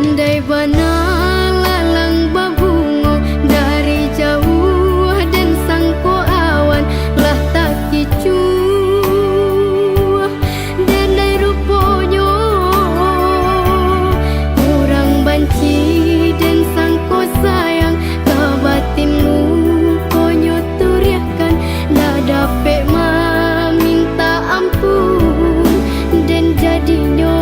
Andai bana lalang babungo dari jauh dan sangko awan lah tak kicu dan dari ruponyo kurang banci dan sangko sayang ke batinmu konyo turiakan dah dapet minta ampun dan jadinya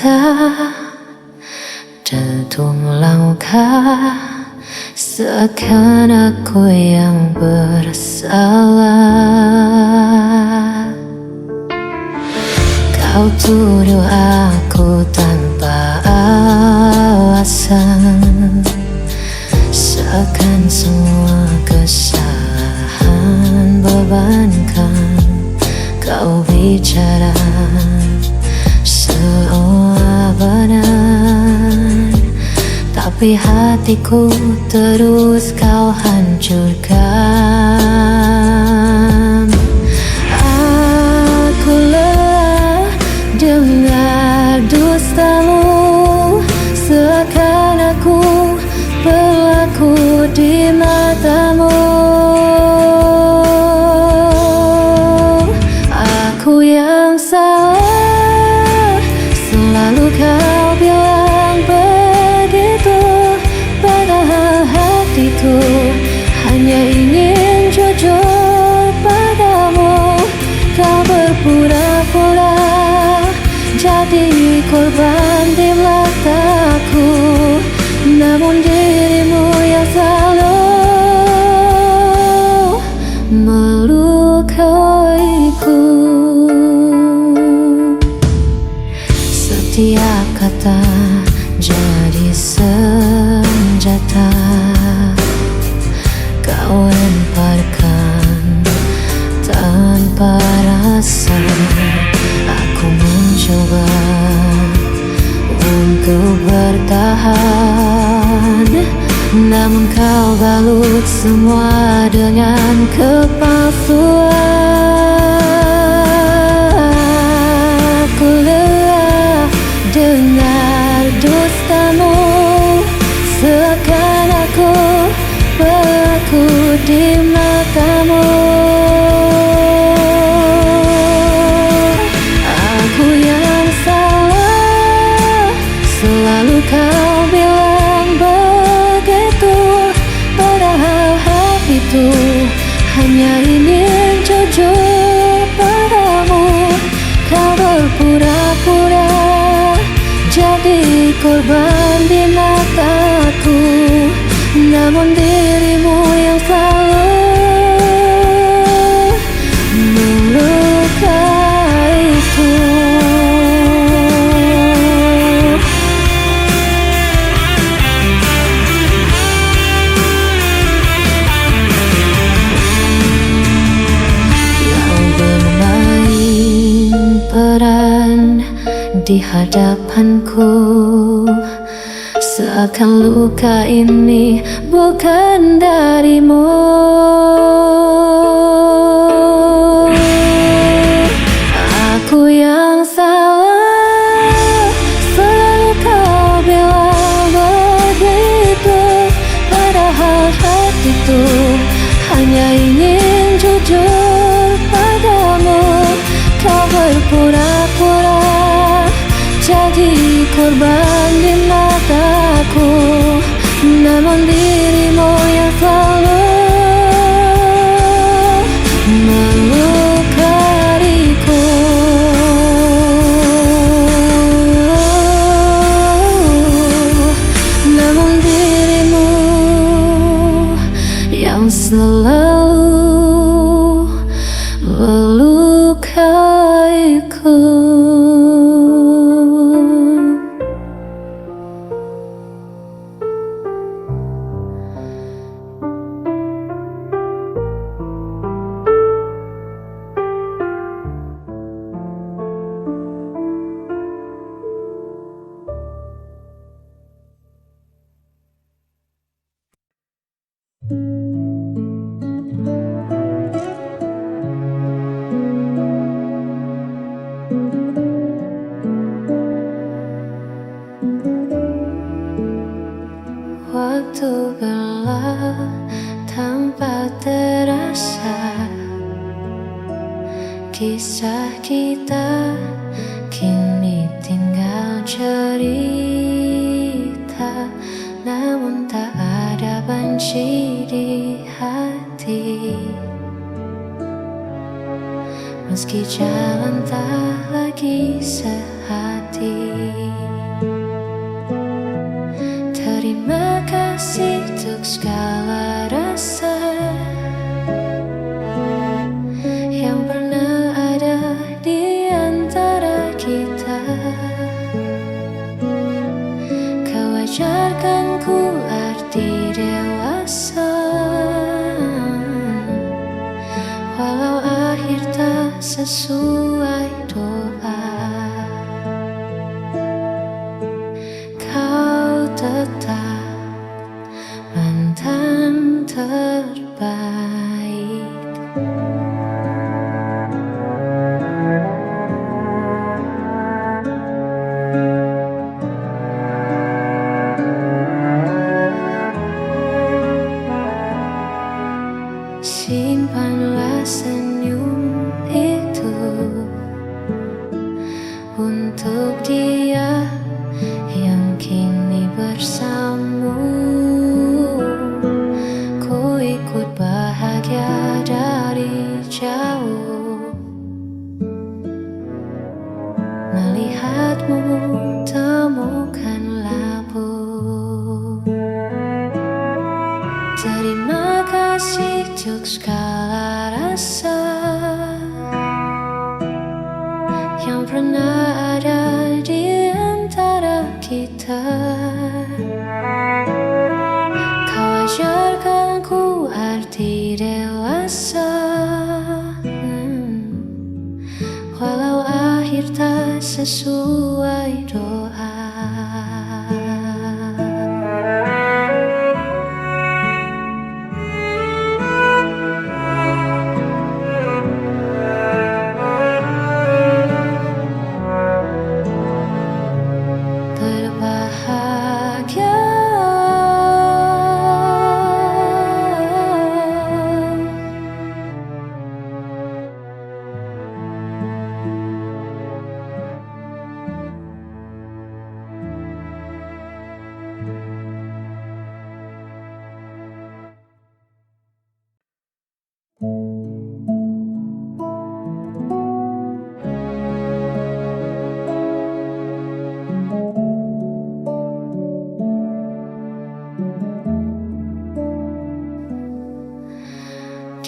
cinta Tentu melangkah seakan aku yang bersalah. Kau tuduh aku tanpa alasan, seakan semua kesalahan bebankan. Kau bicara seolah benar, tapi hatiku terus kau hancurkan. Aku lelah dengar dustamu, seakan aku berlaku di matamu. Aku yang salah, selalu kau bilang begitu, padahal hatiku hanya ingin jujur padamu. Kau berpura-pura jadi korban di mataku, namun dirimu yang selalu melukaiku. Setiap kata jadi senjata kau lemparkan tanpa rasa. Aku mencoba untuk bertahan, namun kau balut semua dengan kepalsuan. Aku lelah dengar dustamu, seakan aku berlaku di matamu. Aku yang salah, selalu kau bilang begitu, padahal hatiku hanya ingin jujur padamu. Kau berpura-pura jadi korban di mataku, namun dirimu yang selalu melukaiku. Kau bermain peran di hadapanku, seakan luka ini bukan darimu. Aku yang salah, selalu kau bilang begitu, padahal hatiku hanya ingin jujur padamu. Kau berpura-pura jadi korban di mataku, namun dirimu yang selalu melukaiku. Namun dirimu yang selalu melukaiku. Waktu berlalu tanpa terasa, kisah kita kini tinggal cerita, namun tak ada benci di hati. Meski jalan tak lagi sehati, hati. Terima kasih untuk segala rasa yang pernah ada di antara kita. Kau ajarkan ku arti dewasa, walau akhir tak sesuai doa. Kau tetap mantan terbaik. Simpanlah senyum itu untuk dia yang kini bersamamu. Ku ikut bahagia dari jauh, melihatmu temukan labu. Terima kasih untuk segala rasa yang pernah ada di antara kita. Kau ajarkan ku arti dewasa, walau akhir tak sesuai doa. Berbahagia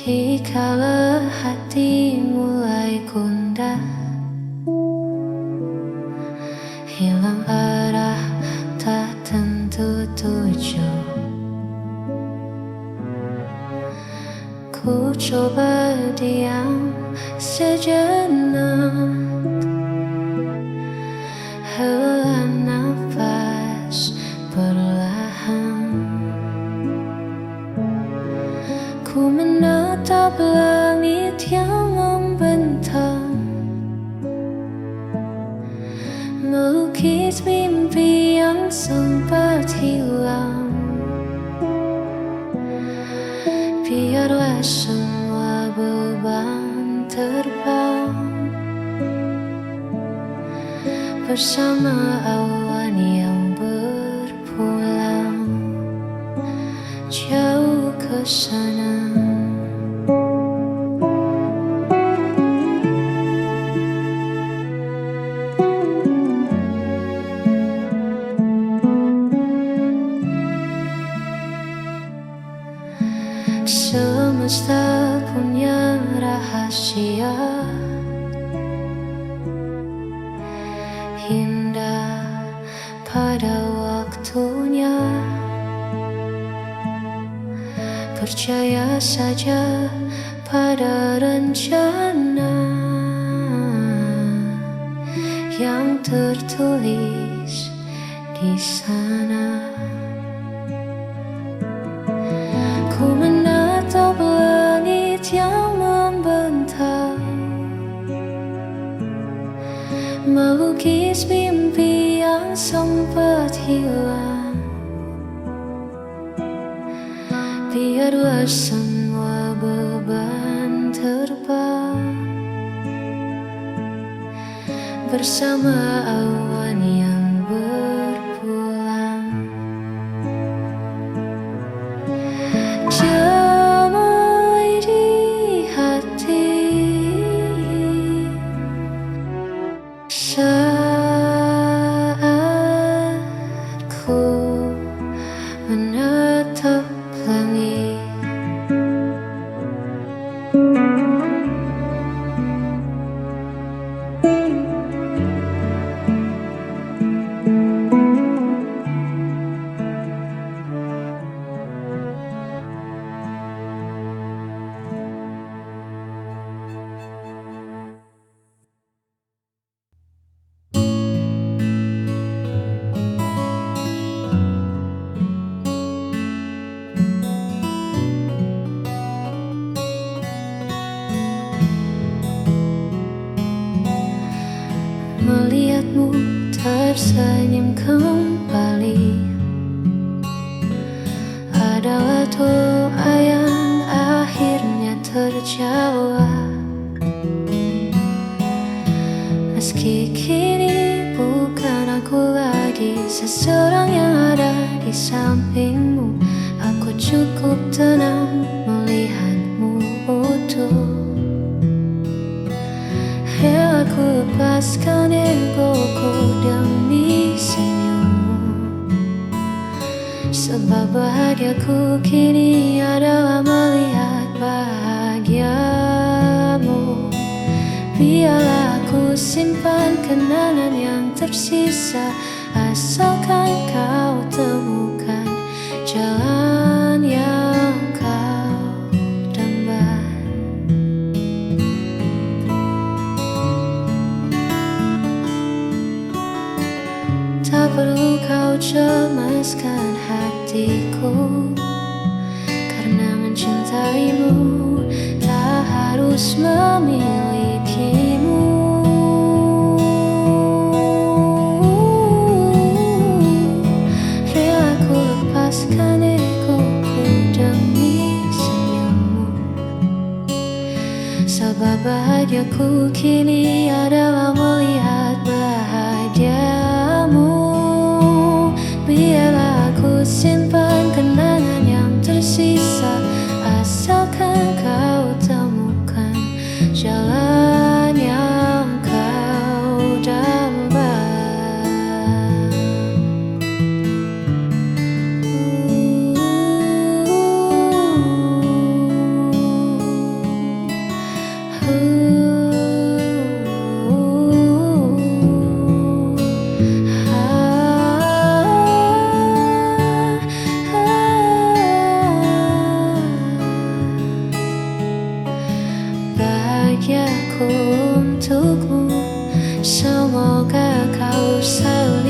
dikala hati mulai gundah, hilang arah tak tentu tujuh. Ku coba diam sejenak, hela nafas perlahan. Ku menatap langit yang membentang, melukis mimpi yang sempat hilang. Biarlah semua beban terbang bersama awan yang berpulang jauh ke sana. Semesta punya rahasia indah pada waktunya. Percaya saja pada rencana yang tertulis di sana. Ku menatap langit yang membentang, melukis mimpi yang sempat hilang. Biarlah semua beban terbang bersama awan yang berpulang. Damai di hati, sayang. melihatmu tersenyum kembali adalah doa yang akhirnya terjawab. Meski kini bukan aku lagi seseorang yang ada di sampingmu, aku cukup tenang melihatmu utuh. Ya, aku lepaskan egoku demi senyummu, sebab bahagiaku kini adalah melihat bahagiamu. Biarlah aku simpan kenangan yang tersisa, asalkan kau temukan jalan yang kau dambakan. Tak perlu kau cemaskan hatiku, karena mencintaimu tak harus memilikimu. Rela ku lepaskan egoku demi senyummu, sebab bahagiaku kini adalah melihat bahagiamu. Biarlah aku simpan kenangan yang tersisa, asalkan kau temukan jalan yang kau dambakan. Bahagiaku untukmu, semoga kau selalu